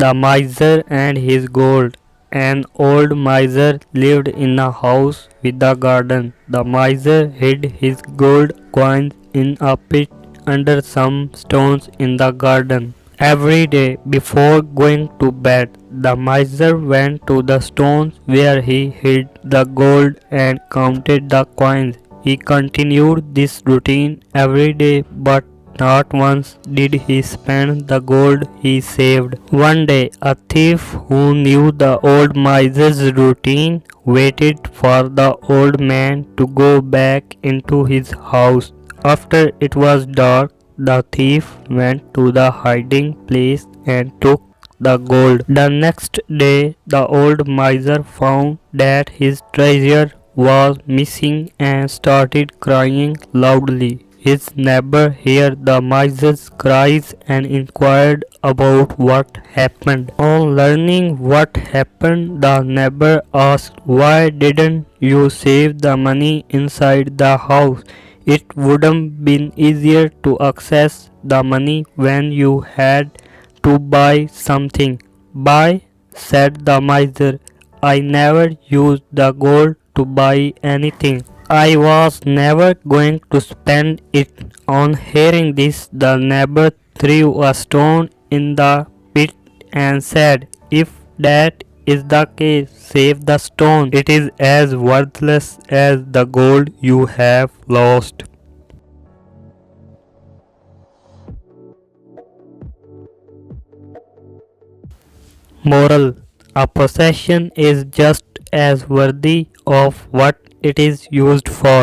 The miser and his gold. An old miser lived in a house with a garden. The miser hid his gold coins in a pit under some stones in the garden. Every day before going to bed, the miser went to the stones where he hid the gold and counted the coins. He continued this routine every day, but not once did he spend the gold he saved. One day, a thief who knew the old miser's routine waited for the old man to go back into his house. After it was dark, the thief went to the hiding place and took the gold. The next day, the old miser found that his treasure was missing and started crying loudly. His neighbor heard the miser's cries and inquired about what happened. On learning what happened, the neighbor asked, "Why didn't you save the money inside the house? It wouldn't been easier to access the money when you had to buy something." "Buy?" said the miser. "I never used the gold to buy anything. I was never going to spend it." On hearing this, the neighbor threw a stone in the pit and said, "If that is the case, save the stone. It is as worthless as the gold you have lost." Moral: a possession is just as worthy of what it is used for.